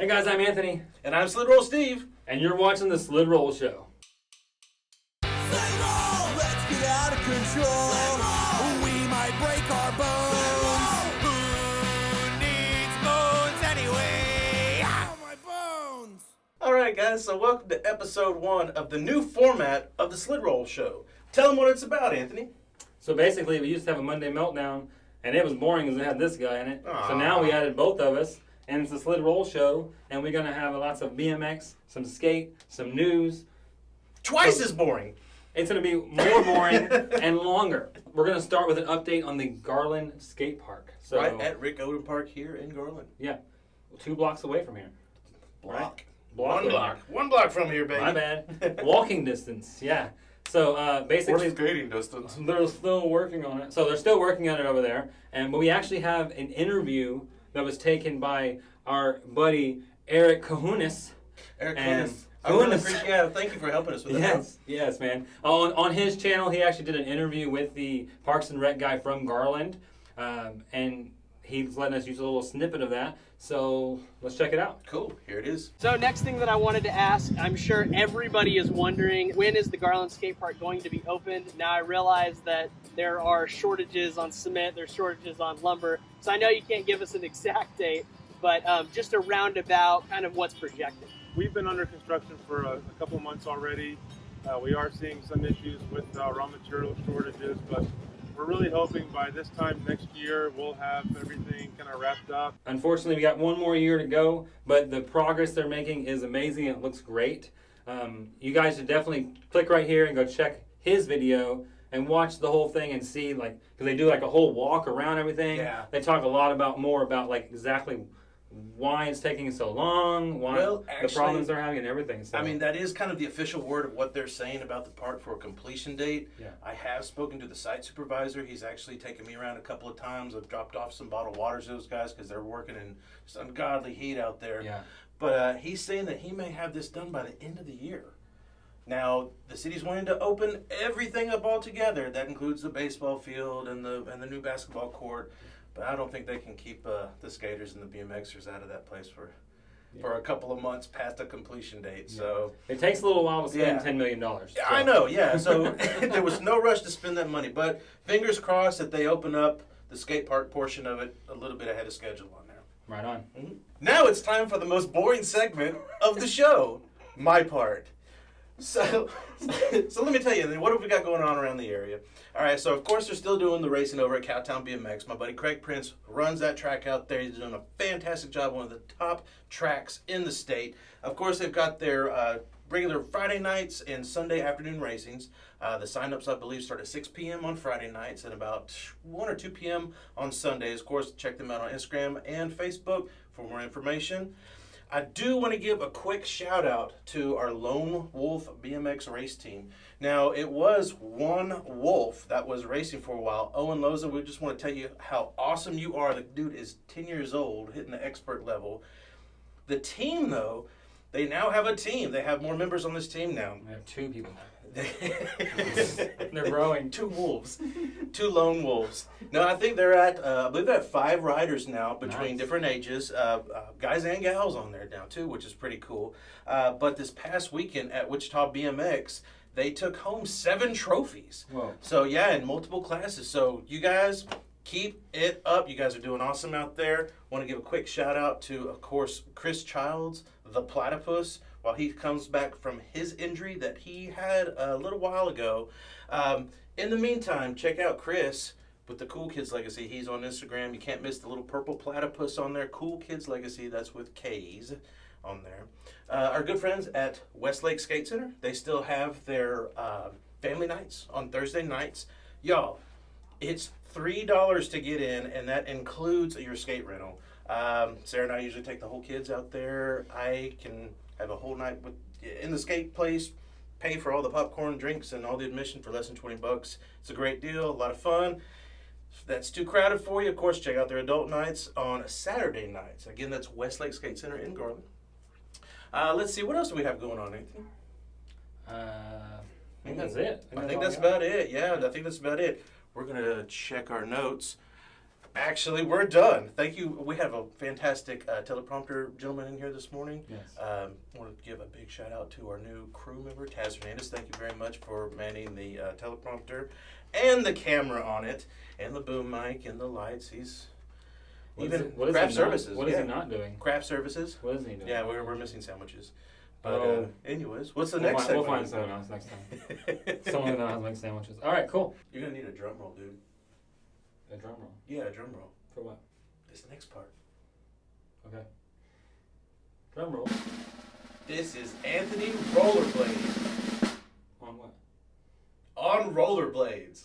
Hey guys, I'm Anthony. And I'm SlidRoll Steve. And you're watching the SlidRoll Show. SlidRoll! Let's get out of control. SlidRoll! We might break our bones. Who needs bones anyway? Ow, my bones! Alright guys, so welcome to episode 1 of the new format of the SlidRoll Show. Tell them what it's about, Anthony. So basically, we used to have a Monday Meltdown, and it was boring because it had this guy in it. Aww. So now we added both of us, and it's the SlidRoll Show, and we're going to have lots of BMX, some skate, some news. Twice as boring. It's going to be more boring and longer. We're going to start with an update on the Garland Skate Park. So, Right at Rick Odom Park here in Garland. Yeah, 2 blocks away from here. One block from here, baby. My bad. Walking distance, yeah. So basically, skating distance. they're still working on it. So they're still working on it over there. But we actually have an interview that was taken by our buddy Eric Kahunis. Eric Kahunis. I really appreciate it. Thank you for helping us with that. Yes, man. On his channel, he actually did an interview with the Parks and Rec guy from Garland. And he's letting us use a little snippet of that. So let's check it out. Cool. Here it is. So next thing that I wanted to ask, I'm sure everybody is wondering, when is the Garland Skate Park going to be opened? Now I realize that there are shortages on cement, there's shortages on lumber, so I know you can't give us an exact date, but just a roundabout kind of what's projected. We've been under construction for a couple months already. We are seeing some issues with raw material shortages, but we're really hoping by this time next year we'll have everything kind of wrapped up. Unfortunately, we got one more year to go, but the progress they're making is amazing. It looks great. You guys should definitely click right here and go check his video and watch the whole thing and see, like, because they do like a whole walk around everything. Yeah. They talk a lot more about like exactly why it's taking so long, the problems they're having and everything. So. I mean, that is kind of the official word of what they're saying about the park for a completion date. Yeah. I have spoken to the site supervisor. He's actually taken me around a couple of times. I've dropped off some bottled waters to those guys because they're working in just ungodly heat out there. Yeah. But he's saying that he may have this done by the end of the year. Now, the city's wanting to open everything up all together. That includes the baseball field and the new basketball court. But I don't think they can keep the skaters and the BMXers out of that place for a couple of months past the completion date. Yeah. So it takes a little while to spend $10 million. So. I know, yeah. So there was no rush to spend that money. But fingers crossed that they open up the skate park portion of it a little bit ahead of schedule on there. Right on. Mm-hmm. Now it's time for the most boring segment of the show, my part. So let me tell you, what have we got going on around the area? All right, so of course they're still doing the racing over at Cowtown BMX. My buddy Craig Prince runs that track out there. He's doing a fantastic job, one of the top tracks in the state. Of course, they've got their regular Friday nights and Sunday afternoon racings. The sign-ups, I believe, start at 6 p.m. on Friday nights and about 1 or 2 p.m. on Sundays. Of course, check them out on Instagram and Facebook for more information. I do want to give a quick shout out to our Lone Wolf BMX race team. Now, it was one Wolf that was racing for a while. Owen Loza, we just want to tell you how awesome you are. The dude is 10 years old, hitting the expert level. The team, though, they now have a team. They have more members on this team now. We have 2 people now. They're growing. 2 wolves. 2 lone wolves. No, I think they're at, I believe they're at 5 riders now between different ages. Guys and gals on there now, too, which is pretty cool. But this past weekend at Wichita BMX, they took home 7 trophies. Whoa. So, yeah, in multiple classes. So, you guys, keep it up. You guys are doing awesome out there. Want to give a quick shout out to, of course, Chris Childs, the platypus, while he comes back from his injury that he had a little while ago. In the meantime, check out Chris with the Cool Kids Legacy. He's on Instagram. You can't miss the little purple platypus on there. Cool Kids Legacy, that's with K's on there. Our good friends at Westlake Skate Center, they still have their family nights on Thursday nights. Y'all, it's $3 to get in, and that includes your skate rental. Sarah and I usually take the whole kids out there. I can have a whole night in the skate place, pay for all the popcorn, drinks, and all the admission for less than $20. It's a great deal, a lot of fun. If that's too crowded for you, of course, check out their adult nights on Saturday nights. Again, that's Westlake Skate Center in Garland. Let's see, what else do we have going on, Anthony? I think that's it. I think that's about it. Yeah, I think that's about it. We're going to check our notes. Actually, we're done. Thank you. We have a fantastic teleprompter gentleman in here this morning. Yes. I want to give a big shout out to our new crew member, Taz Hernandez. Thank you very much for manning the teleprompter and the camera on it, and the boom mic and the lights. He's craft services. What is he not doing? Craft services. What is he doing? Yeah, we're missing sandwiches. But anyways, what's the next We'll segment? find someone else next time. Someone who knows how to make sandwiches. All right, cool. You're gonna need a drum roll, dude. A drum roll. Yeah, a drum roll. For what? This next part. Okay. Drum roll. This is Anthony Rollerblades. On what? On rollerblades.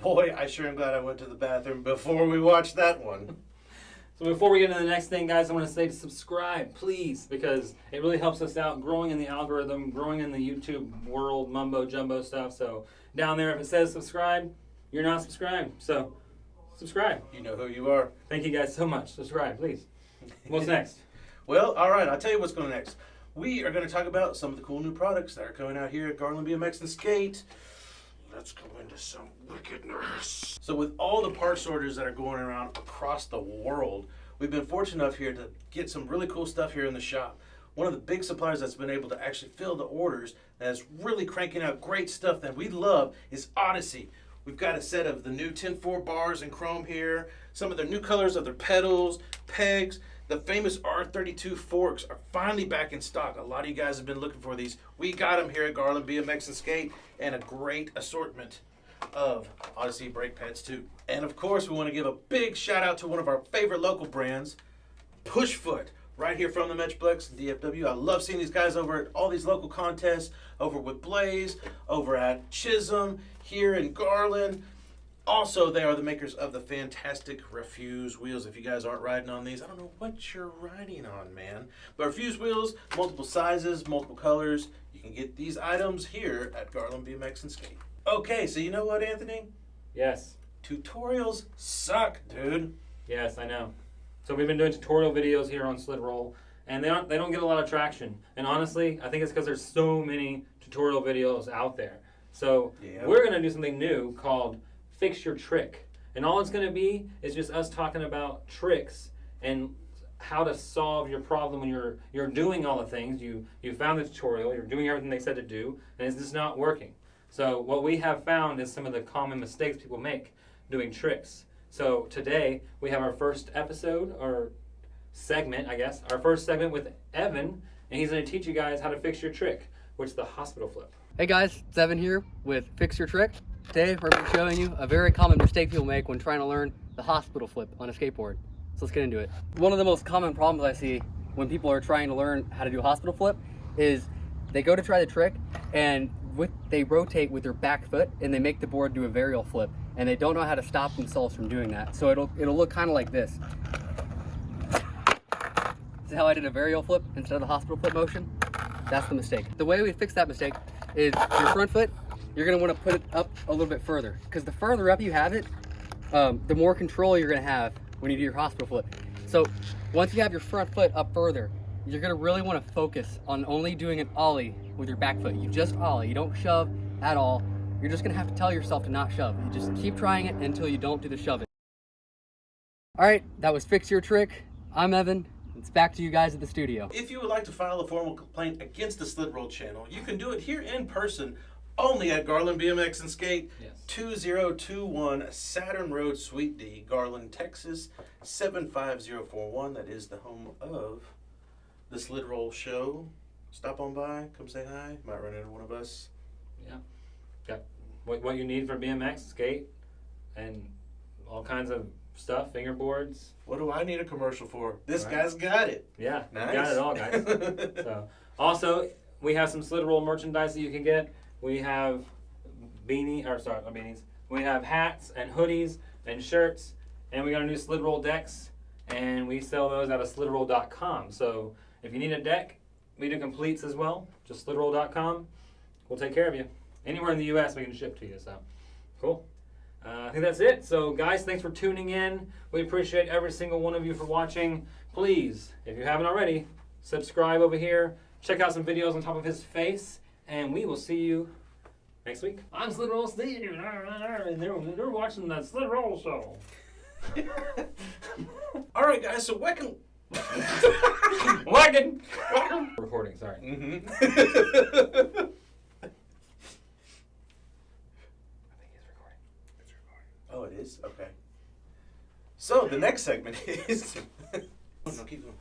Boy, I sure am glad I went to the bathroom before we watched that one. So before we get into the next thing, guys, I want to say to subscribe, please, because it really helps us out growing in the algorithm, growing in the YouTube world, mumbo jumbo stuff. So down there, if it says subscribe, you're not subscribed. So subscribe. You know who you are. Thank you guys so much. Subscribe, please. What's next? Well, all right, I'll tell you what's going next. We are going to talk about some of the cool new products that are coming out here at Garland BMX and Skate. Let's go into some wickedness. So with all the parts orders that are going around across the world, we've been fortunate enough here to get some really cool stuff here in the shop. One of the big suppliers that's been able to actually fill the orders and is really cranking out great stuff that we love is Odyssey. We've got a set of the new 10-4 bars in chrome here, some of their new colors of their pedals, pegs. The famous R32 forks are finally back in stock. A lot of you guys have been looking for these. We got them here at Garland BMX and Skate, and a great assortment of Odyssey brake pads too. And of course, we want to give a big shout out to one of our favorite local brands, Pushfoot, right here from the Metroplex DFW. I love seeing these guys over at all these local contests, over with Blaze, over at Chisholm, here in Garland. Also, they are the makers of the fantastic Refuse wheels. If you guys aren't riding on these, I don't know what you're riding on, man. But Refuse wheels, multiple sizes, multiple colors. You can get these items here at Garland BMX and Skate. Okay, so you know what, Anthony? Yes. Tutorials suck, dude. Yes, I know. So we've been doing tutorial videos here on SlidRoll, and they don't get a lot of traction. And honestly, I think it's because there's so many tutorial videos out there. So we're going to do something new called Fix Your Trick. And all it's going to be is just us talking about tricks and how to solve your problem when you're doing all the things. You found the tutorial, you're doing everything they said to do, and it's just not working. So what we have found is some of the common mistakes people make doing tricks. So today we have our first episode, or segment, I guess, our first segment with Evan, and he's going to teach you guys how to fix your trick, which is the hospital flip. Hey guys, it's Evan here with Fix Your Trick. Today we're going to be showing you a very common mistake people make when trying to learn the hospital flip on a skateboard. So let's get into it. One of the most common problems I see when people are trying to learn how to do a hospital flip is they go to try the trick and they rotate with their back foot and they make the board do a varial flip, and they don't know how to stop themselves from doing that. So it'll look kind of like this. See how I did a varial flip instead of the hospital flip motion? That's the mistake. The way we fix that mistake is your front foot, you're going to want to put it up a little bit further, because the further up you have it, the more control you're going to have when you do your hospital flip. So once you have your front foot up further, you're going to really want to focus on only doing an ollie with your back foot. You just ollie, you don't shove at all. You're just going to have to tell yourself to not shove. You just keep trying it until you don't do the shoving. All right, that was Fix Your Trick. I'm Evan. It's back to you guys at the studio. If you would like to file a formal complaint against the SlidRoll channel, you can do it here in person, only at Garland BMX and Skate, 2021 Saturn Road, Suite D, Garland, Texas, 75041. That is the home of the SlidRoll show. Stop on by, come say hi. Might run into one of us. Yeah. Got what you need for BMX, skate, and all kinds of stuff, fingerboards. What do I need a commercial for? This guy's got it. Yeah, nice. You got it all, guys. So, also, we have some SlidRoll merchandise that you can get. We have not beanies. We have hats and hoodies and shirts, and we got a new SlidRoll decks, and we sell those out of slidroll.com. So if you need a deck, we do completes as well. Just slidroll.com. We'll take care of you. Anywhere in the U.S. we can ship to you. So, cool. I think that's it. So, guys, thanks for tuning in. We appreciate every single one of you for watching. Please, if you haven't already, subscribe over here. Check out some videos on top of his face, and we will see you next week. I'm SlidRoll Steve, and they're watching the SlidRoll show. All right, guys. So whacking. Whacking. Recording. Sorry. Mm-hmm. I think he's recording. It's recording. Oh, it is? Okay. So the next segment is. Oh, no, keep going.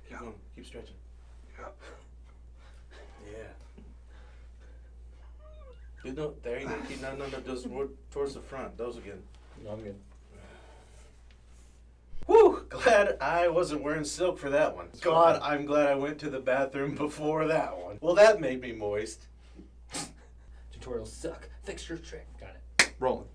Keep going. Keep stretching. Yeah. You know, there you go. Keep no. Those towards the front. Those again. No, I'm good. Whew! Glad I wasn't wearing silk for that one. God, I'm glad I went to the bathroom before that one. Well, that made me moist. Tutorials suck. Fix your trick. Got it. Rolling.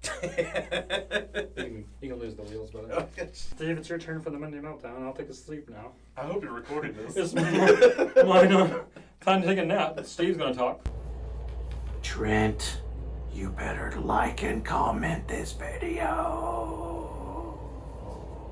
You can lose the wheels, brother. Steve, it's your turn for the Monday Meltdown. I'll take a sleep now. I hope you're recording this. It's mine on. Time to take a nap. Steve's gonna talk. Trent, you better like and comment this video.